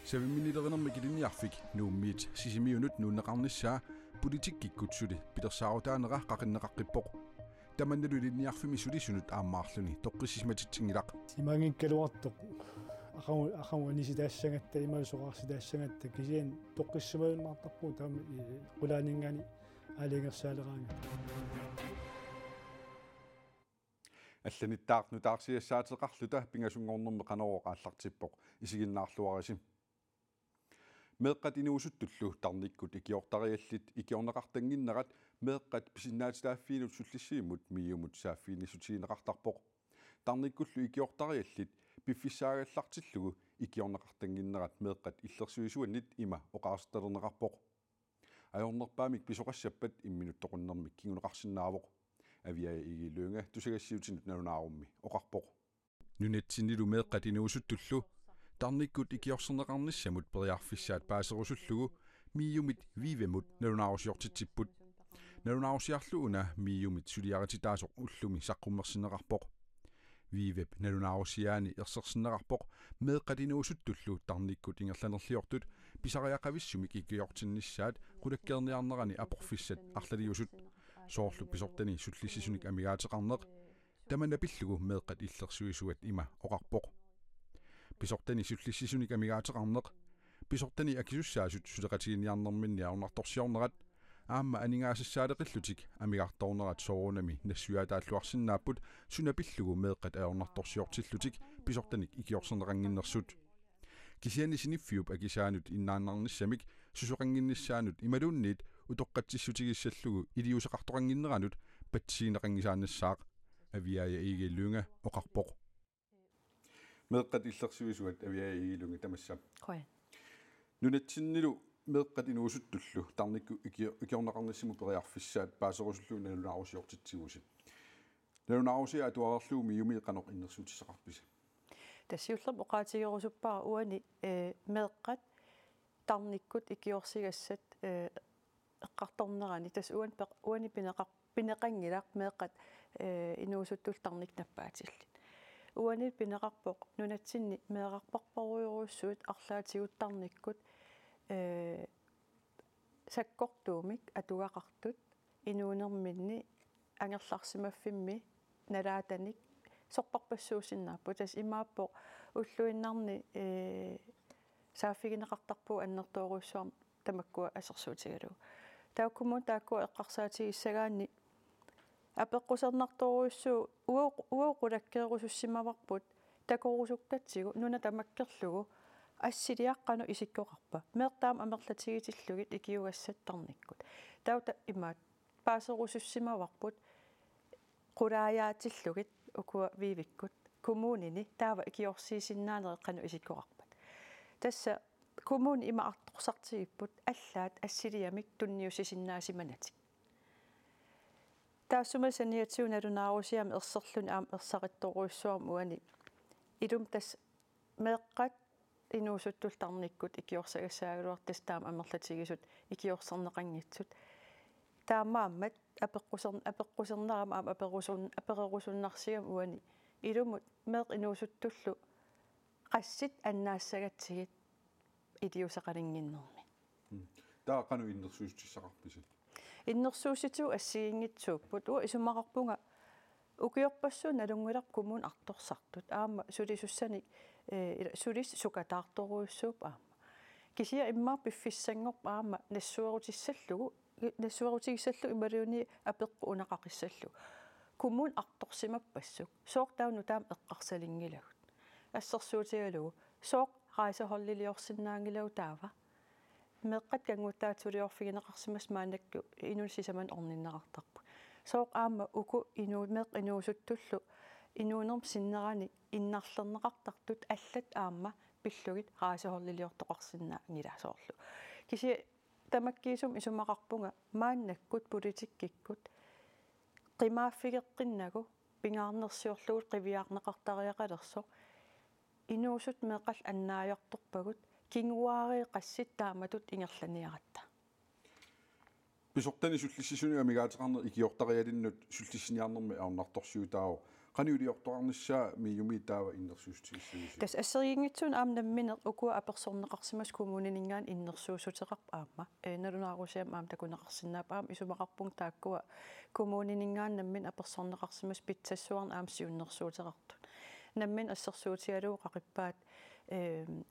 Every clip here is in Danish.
7-minutterina kiliniarfik nuummiit sisimiunut nuunneqarnissaa politikkikkutsuli pitersaarutaanera qaqinneqaqqippoq tamannaluliniarfimi sulisunut aammaarluni toqqissismatittingilaq имагинккалуартоқ ахауаниситаассангаtta ималсоқарситаассангаtta кисиан тоққиссамаюнмаартарпуу таама қулаанингани алингерсаалераанга алланиттаартну таарсиассаатеқарлута пингасунгорнэрме қанероо qaallартиппоқ исигиннаарлуарисим меэққат инуусуттуллу тарниккут икиортариаллит икиорнеқартангиннерат меэққат писиннаатилааффиинут суллиссииммут миумут сааффиинисутиинеқартарпоқ тарниккуллу икиортариаллит пиффиссаагаллартиллугу икиорнеқартангиннерат меэққат иллерсуисуаннит има оқаасталернеқарпоқ ajornerpaamik pisoqassappat imminut toqunnermik kinguneqarsinnaavoq aviaa igilluunga tusigassiutinut nalunaarummi oqarpoq nunatsinnilu meeqqat inuusuttullu tarnikkut ikiorserneqarnissamut periarfissaat paaserusullugu miiumit viivemut nalunaarusiortitsipput nalunaarusiarluuna miiumit suliarititaasoq ullumi saqqummersinneqarpoq viivep nalunaarusiaani ersersinneqarpoq meeqqat inuusuttullu tarnikkut ingerlanerliortut pisariaqavissumik ikiortinnissaat qulakkeerniarnerani aporfissat arlaliusut soorlu pisortani sullissisunik amigaateqarneq tamanapillugu meeqqat illersuisuat ima oqarpoq pisortani sullissisunik amigaateqarneq pisortani akisussaasut suleqatigiiniarnerminni arunartorsiornerat aamma aningaasissaaleqillutik amigaartornerat soorunami nassuaataalluarsinnaaput sunapillugu meeqqat ajornartorsiortillutik pisortanik ikiorserneqanginnersut kisiani siniffiup akisaanut innaannarnissamik susoqanginnissaanut imalunniit utoqqatsissutigissallugu iliuseqartoqanginneranut patsiineqangisaannassaaq aviaaya igilluunga oqarpoq meeqqat illersuisuat aviaaya igilluunga tamassam qoi nunatsinnilu meeqqat inuusuttullu tarnikku ikiorneqarnissimu periarfissaat paaserusullugu nalunaarusiortitsigusi nalunaarusia atuarerluumi yumiiqanoq innersuutissaqarpisa тассиуллерп оqaатигерусуппара уани меэққат тарниккут икиорсигассат эққарторнерани тас уани пинеқангилақ меэққат инуусуттул тарник наппаатиллит уани пинеқарпоқ нунатсинни меэқарпарпаруйоруссуут арлаатигут тарниккут саккортуумик атугақартут инуунерминни ангерларсимаффимми налаатаник сорпарпассуусиннааппу тас имааппоқ уллуиннарни сааффигинеқартарпуу аннертооруссуарм тамаккуа асерсуутигалу тааккумун тааккуа эққарсаатигиссагаанни апеққусернарторуйуссуу уоқулаккеерусуссимаварпут такорусуктатсигу нуна тамаккерлугу ассилиаққану исиккоқарпа меэртаам амерлатигитиллугит икиугассаттарниккут таута имаат паасерусуссимаварпут qulaajaatilluгит ukua viivikkut kommunini taava ikiorsiisinnaaneriqqanu isikkoqarpat tassa kommuni ima artorsartigipput allaat assiliamik tunniusisinnaasimanati taassumalisaniatiunalunaarusiam erserluni aam ersaqittoruissuarm uani ilum tas meeqqat inuusuttul ikiorsagassaagaluartas taam amerlatigisut ikiorserneqanngitsut таамааммат апеққусернарама аама аперерусуннарсигам уани илумут меэқ инуусуттуллу qassит аннаассагатсигит илиусақалингиннерми таақану иннерсуустиссақарписи иннерсууситу ассигингитсууппут уа исумақарпунга укиорпассуу налунгилар кумун арторсартут аама сулисуссаник сулис сукатаарторуйуссууп аама кисия иммаа пиффиссангорп аама нассуерутиссаллугу нассуарутигиссаллу ималуни апеққу унақақиссаллу кумун арторсимаппассук соортауну таам эққарсалингилагут ассерсуутигалугу сооқ раисахорлилиорсиннаангилагу таава меққат кангуттаатулиорфигинеқарсимас маанакку инунсисаман орниннеқартарпу сооқ аама уку инуут меқ инуусуттуллу инуунерм синнерани иннарлернеқартартут аллат аама пиллугит раисахорлилиортоқарсиннаангиласоорлу киси тамаккиисум исумақарпунга мааннаккут политиккиккут qimaaffigеққиннагу пингаарнерсиорлугут қивиаарнеқартариақалерсо инуусут меқал аннаajortorpagут кингуари qassит тааматут ингерланиаратта писортани суллиссисуни амигаатеқарнер икиортариалиннут суллиссиниарнерми аорнарторсиутаау qaniuliortoarnissaa miiyumi taava innersuustigissuusi tas asseriingitsun aamnammineq ukua apersorneqarsimas kommuniningaan innersuusuteqarp aamma nalunaarusiam aam takuneqarsinnaap aam isumaqarpung taakkua kommuniningaan nammin apersorneqarsimas pitsassuarn aam siunnersuuteqartut nammin assersuutigaluu qaqippaat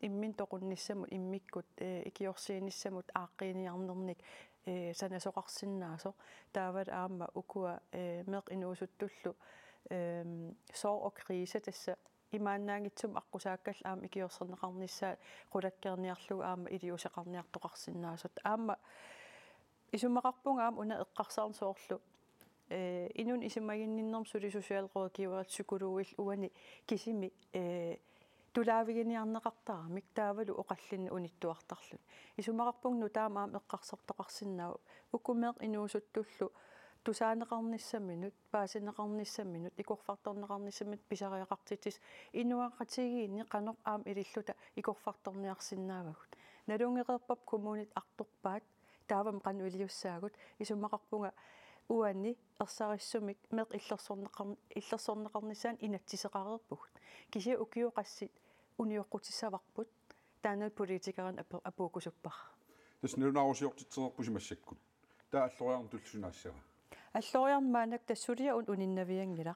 immin toqunnissamut immikkut ikiorsiinissamut aaqqiiniarnernik sanasoqarsinnaaso taavat aamma ukua meq inuusuttullu soo og krise tassa imaannaangitsum aqusaakkal aam ikiorserneqarnissaa qulakkerniarlugu aamma iliuseqarniartoqarsinnaasut aamma isumaqarpung aam una eqqarsaarnsoorlu inun isimaginninnerm suli sosiaalqookiuarat sukuluuil uani kisimi tulaaviginiarneqartaramik taavalu oqallinni unittuartarlun isumaqarpung nutaam aam eqqarsartoqarsinnau ukkumeeq inuusuttullu тусаанеқарниссаминут паасинеқарниссаминут икорфарторнеқарниссамит писариақартитис инуақатигиинни қанеқ аам илиллута икорфарторниарсинаавагут налунгеқерпап коммунит арторпаат таавам қануилиуссаагут исумақарпунга уанни ерсариссумик меқ иллерсорнеқарниссаан инатсисеқарерпугут киси укиоқассит униоққутиссаварпут таанал политикеран апуукусуппара тас нерунаарусиортитсерпусимассаккут таа аллориарн туллунаассава аллориармаанак тассулиа униннавиангила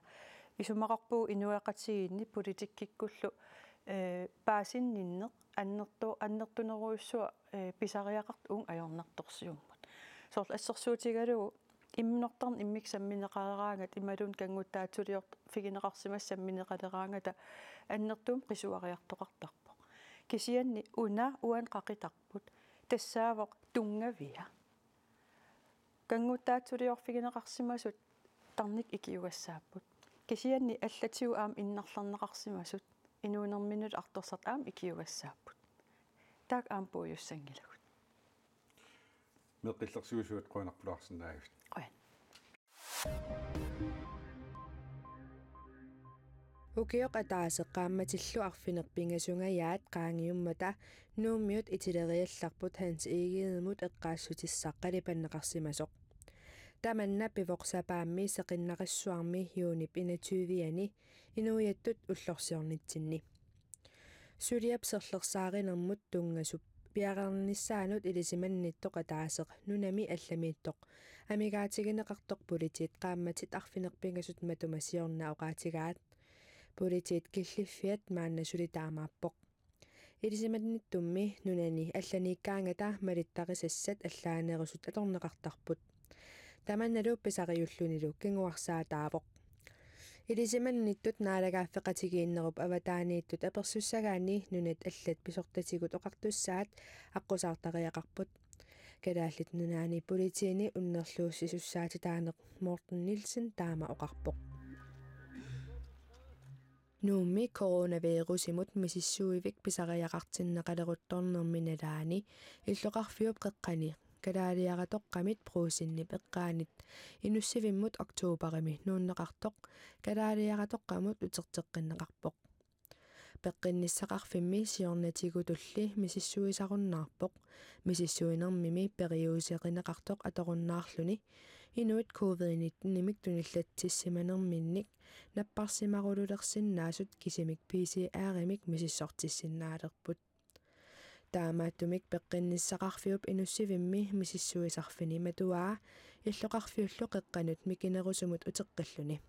исумақарпуу инуақатигиинни политиккиккуллу паасинниннеқ аннертунеруйуссуа писариақарт ун ajornartorsiummat соорл ассерсуутигалугу имминортарн иммиксамминеқалераангат ималун кангуттаатсулиорт фигинеқарсимассамминеқалераангата аннертуум қисуариартоқартарпо кисианни уан қақитарпут тассаавоқ тунгавиа кангуттаатсулиорфигинеқарсимасут тарник икиугассааппут кисианни аллатигу аам иннарларнеқарсимасут инуунерминут арторсарт аам икиугассааппут таак аам пуйуссангилагут меққиллерсуусуат қуанарпулаарсинаагит қуан укиоқ атаасеққаамматиллу арфинерпингасунгаyaat qaangiummata nuummiut itileриалларпут ханс игиидмут эққаассутиссаққалипаннеқарсимасоқ таманна пивоқсапаамми сеқиннақиссуарми юунип инатювиани инуяттут уллорсиорнитсинни сулиап серлерсааринермут тунгасуп пиарерниссаанут илисиманниттоқ атаасеқ нунами алламииттоқ амигаатигинеқартоқ политит qaammatit арфинерпингасут матумасиорна оqaатигаат политит киллиффиат маанна сулитаамааппоқ илисиманниттумми нунани алланиккаангата малиттарисассат аллаанерусут аторнеқартарпут таманналу писариуллунилу кингуарсаатаавоқ илисиманниттут наалагааффеқатигииннеруп аватаанииттут аперсуссагаани нунат аллат писортатигут оқартуссаат аққусаартариақарпут калааллит нунаани политиини уннерлууссисуссаатитаанеқ Мортен Нилсен таама оқарпоқ нуумми коронавирусимут мисиссуивик писариақартиннеқалерутторнерминалаани иллоқарфиуп қеққани калаалиаратоққамит пруусиннип эққаанит инуссивиммут октообарими нууннеқартоқ калаалиаратоққамут утертеққиннеқарпоқ пеққинниссақарфимми сиорнатигутулли мисиссуисаруннаарпоқ мисиссуинермими периусеқинеқартоқ аторуннаарлуни инуит COVID-19 нимик туниллатсиссиманерминник наппарсимарулулерсиннаасут кисимик PCR-имик мисиссортиссиннаалерпут таамааттумик пеққинниссақарфиуп инуссивимми мисиссуисарфини матуаа иллоқарфиуллу қеққанут микинерусумут утеққиллуни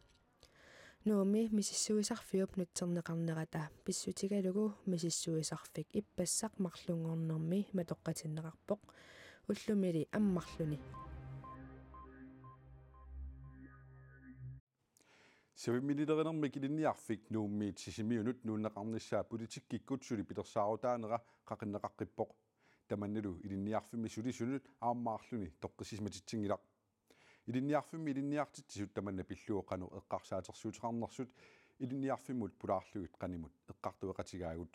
нууми мисиссуисарфиуп нутсернеқарнерата писсутигалугу мисиссуисарфик иппассақ марлунгорнерми матоққатиннеқарпоқ уллумили аммарлуни севимилилеринермик илинниарфик нууммиит сисимиунут нууннеқарниссаа политиккиккут сули питерсаарутаанера қақиннеқаққиппоқ таманналу илинниарфимми сулисунут ааммаарлуни тоққисисматитсингилақ илинниарфимми илинниартитсисут таманна пиллуоқану эққарсаатерсуутеқарнерсут илинниарфиммут пулаарлугит қанимут эққартуэқатигаагут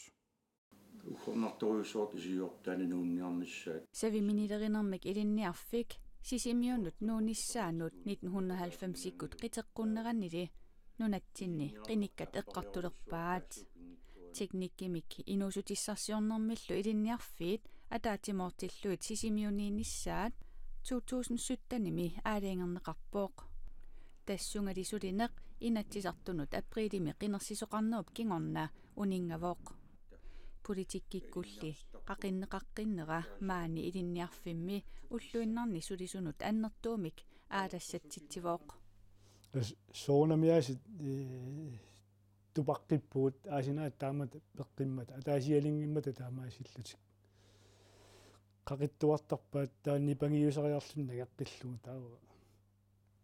ухорнарторюсуорт исиуортаани нуунниарниссаат севимилилеринермик илинниарфик сисимиунут нуунissaanut 1990-иккут қитеққуннераннили нунатсинни қиниккат эққартулерпаат teknikkimikki inusutissarsiornermillu ilinniarfiit ataatimoortilluit sisimiuniinissaat 2017-nimi aaliingerneqarpooq tassungalisulineq inatsisartunut aprilimi qinersisoqarnerup kingorna uningavoq politikkikkulli qaqinneqaqqinneqa maani ilinniarfimmi ulluinnarni sulisunut annertuumik aalassatitsivoq soonamiasit tupaqqippuut aasinaat taamat peqqimmat ataasialingimmat taamaasillatik qaqittuartarpaat taanni pangiusariarlunna qaqqillugu taava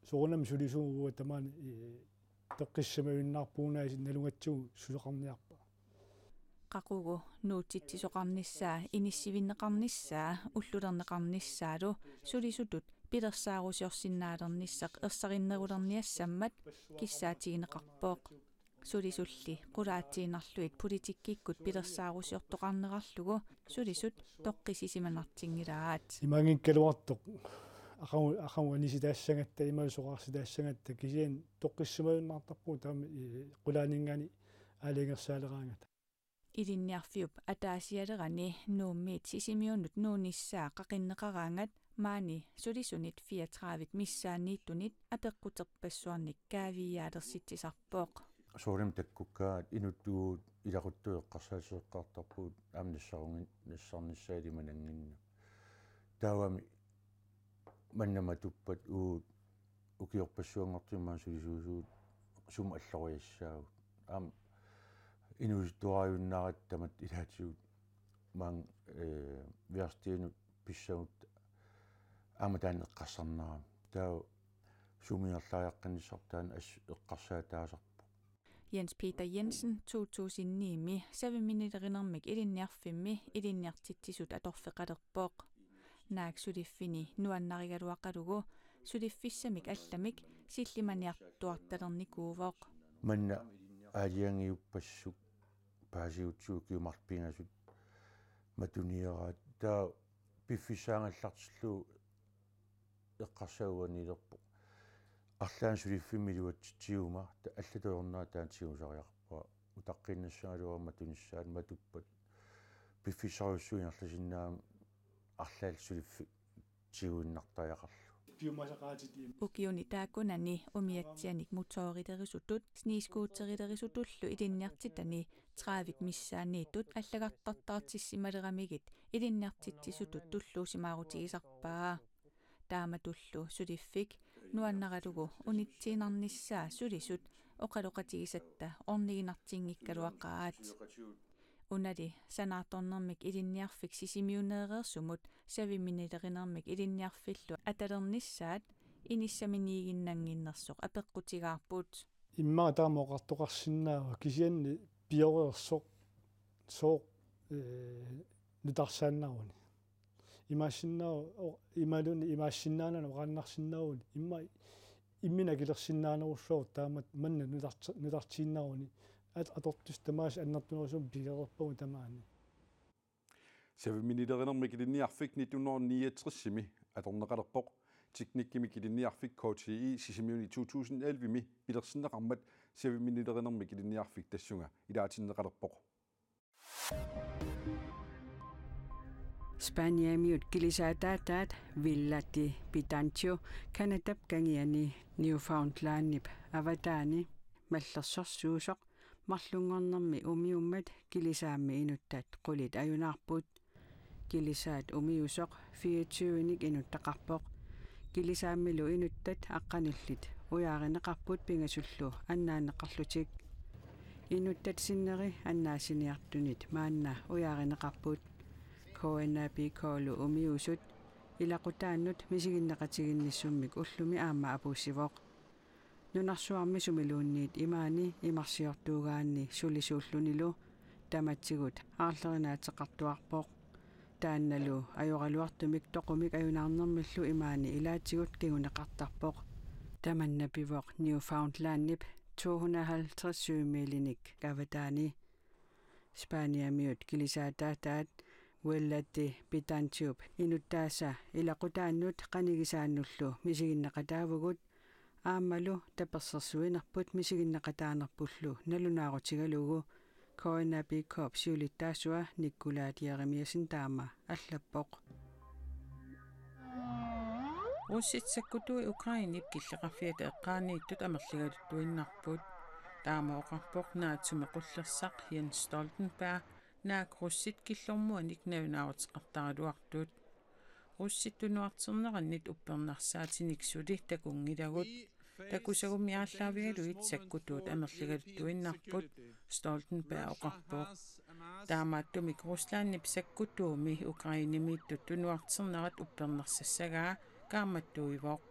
soonam sulisuuguat tamaani teqqissamavinnarpuunaasit nalungatsugu suleqarniarpa qaqugu nuutitsisoqarnissaa inissivinneqarnissaa ullulerneqarnissaalu sulisutut pilersaarusiorsinnaalernisseq ersarinnерулерниассаммат киссаатигинеқарпооқ sulisulli qulaatiinarluit politikkikut pilersaarusiortoqarnerarlugu sulisut toqqisisimanartingilaat имангинккалуартоқ ахау аниситаассангаtta ималсоқарситаассангаtta кисиан тоққиссамавиннаартарпуу таами qulaaninngaani аалингерсаалераангата илинниарфиуп атаасиалерани нууммиит сисимиунут нуунissaa qaqinneqaraangat maani sulisунит 34 missaaниittунит апеққутерпассуарник каавиаалерситсисарпооқ soorem takkukkaat inuttuut ilaquttueqqarsaasiseqqaartarpuut aamnassarungin nassarnissaalimananginna taawami mannama tuppat uut ukiorpassuangartimmaan sulisuusuut sum alloriassaagut aam inuusituariunnaarattamat ilaatigut maang viarstiinut pissamut aamataан eqqarsarnaram taa sumiarlaajaqqannissartaan eqqarsaataasar Jens Peter Jensen 2009 7-minutterinermik ilinniarfimmi ilinniartitsisut atorfeqalerpooq naak suliffini nuannarigaluaqalugu suliffissamik allamik sillimaniartuartalernikuuvooq manna aaliangiuppassuk paasiutsuukiumarpingasut matunieraat taa piffissaangallartillu eqqarsauanilerpo арлаан сулиффимми луатсиума аллатуернаа таатсигусариарпа утаққиннассааluarma тунissaan матуппат пиффисаруссуин арласиннаам арлаал сулиффи тигуиннартаяқарлу ukiuni taakkunani umiatsianik motooriterисутут sniiskuuteriterисутуллу илинниартитани 30 missaaniittut аллагартартартиссималерамигит илинниартитсисутут туллуусимаарутигисарпаа тааматуллу сулиффик nuannaralugu unitsiinarnissaa sulisut oqaloqatigisatta orniginartinngikkaluaqqaat unali sanaartornermik ilinniarfik sisimiuneereersumut 7-minutterinermik ilinniarfillu atalernissaat inissaminiiginnanginnersoq apeqqutigaarput иммаа таамоqartoqarsinnaava кисианни пиореерсоq соо нутарсааннааруни имаасиннаа ималуни имаассиннаанана оqaannarsinnaaruни имма иммина килерсиннаанеруллуор таамат манна нутартииннааруни атортус тамаас аннартунерусум пигерерпагу тамаани 7-minutterinermik ilinniarfik 1969-mi atorneqalerpoq teknikkimik ilinniarfik KTI sisimiuni 2011-mi pilersinneqarmat 7-minutterinermik ilinniarfik tassunga ilaatinneqalerpoq Spaniamiut kilisaataataat villati pitancho kanatap kangiani Newfoundlandnip avataani mallersorsuusoq marlungornermi umiummat kilisaammi inuttat qulit ajunaarput kilisaat umiusoq 24nik inuttaqarpoq kilisaammilu inuttat aqqanullit uyaarineqarput pingasullu annaaneqarlutik inuttat sinneri annaasiniartunit maanna uyaarineqarput KNAPKlu umiusut ilaqutaannut misiginneqatiginnissummik ullumi aamma apuussivoq nunarsuarmi sumiluunniit imaani imarsiortuugaanni sulisuullunilu tamatsigut aarlerinaatseqartuarpoq taannalu ajoraluartumik toqumik ajunaarnermillu imaani ilaatigut kiguneqartarpoq tamannapivoq Newfoundlandnip 250 syymilinik gavataani Spaniamiut kilisaataataat Wellatti pitantiup inuttaasa ilaqutaannut qanigisaannullu misiginneqataavugut aammalu tapersersuinerput misiginneqataanerpullu nalunaarutigalogu KNAPKop siulittaasua nikkulaatiarimiasin taama allappoq Russitsakkutu Ukrainip killeqarfiata eqqaaniittut amerligaluttuinnarput taamooqarpoq naatsumequllersaq Jens Stoltenberg naak russit killormuanik naunaaruteqartaraluartut russittunuarternaqannit uppernarsaatinniksuli takungilagut takusagumiaallaavigaluit sakkutuut amerligaluttuinnarput Stoltenberg oqarpoq taamaattumik Ruslaannip sakkutuumi Ukrainimiittut tunuarternarat uppernarsassagaa kaammattuivoq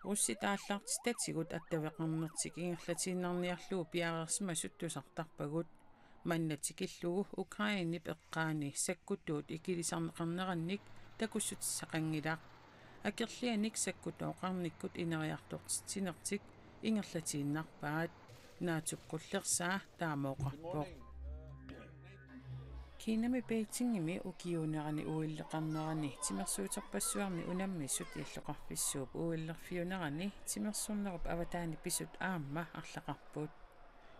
russitaallartitatigut attaveqarnertik ingerlatiinnerniarluu piareersimasut tusartarpagut mannatikillugu Ukrainip eqqaani sakkutuut ikilisarneqarnerannik takussutissaqangilaq akirlianik sakkutooqarnikkut ineriartortinertik ingerlatiinnarpaat naatuqqullersaa taamooqarpoq Kiinami Beijingimi ukiunerani uilleqarnerani timersuuterpassuarni unammissut ialloqarfissuup uillerfiunerani timersurnerup avataani pisut aamma arlaqarput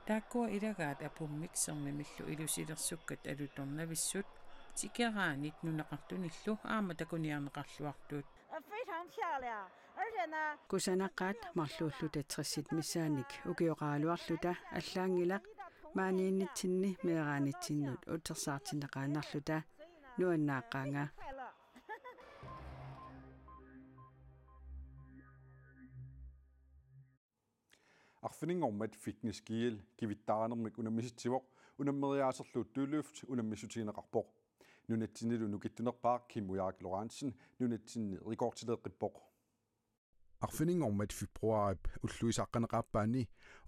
taakkua ilagaat apummiksermimillu ilusilersukkat alutornavissut tikeraanit nunaqartunillu aamma takuniarneqarluartut kusanaqaat marluulluta 30 missaanik ukioqaaluarluta allaangilaq maaniinnitsinni meeraanitsinnuut utersaartinneqaanarluta nuannaaqqaanga Arfiningormat fitnesskiil kivittaanermik unammisitivoq unammeriaaserluut tuuluuft unammissutiineqarpoq nunatsinnilu nukittunerpaaq Kim Ujaak Lorentzen nunatsinni rikortileeqqippoq Arfiningormat februarip ulluisaqqaneqaappaani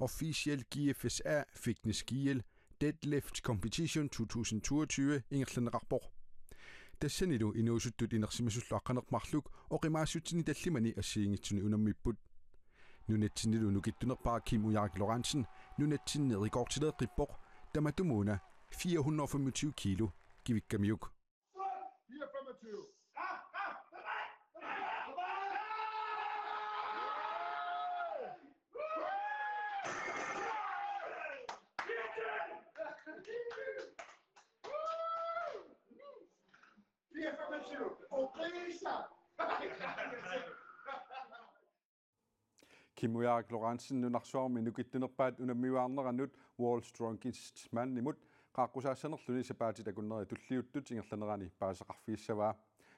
official GFSA fitnesskiil deadlift competition 2022 ingerlaneqarpoq тассанилу инуусуттут инерсимасуллу аққанеқмарлук оқимаассутсини таллимани ассиингитсуни унаммиппут нунатсиннилу нукиттунерпаа Kim Ujaak Lorentzen nunatsinni rekordtileeqqippoq tamatumuuna 425 kilo kivikkamiuk 425 Kim Ujaak Lorentzen nunarsuarmi nukittunerpaat unammiuаарneranut World Strongest Man nimut qaaqqusaassaanerluni sapaati takunneri tulliuttut ingerlanerani paasaqarfiissavaa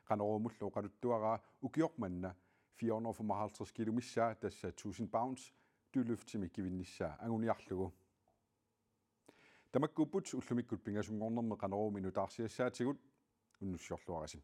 qanorumullu qaluttuaraa ukiormanna 455 kilo missaa tassa 1000 pounds dyløftimi kivinnissaa anguniarlugu tamakkuupput ullumikkut pingasungornerme qanoruminu taarsiassaatigut unnussiorluarasim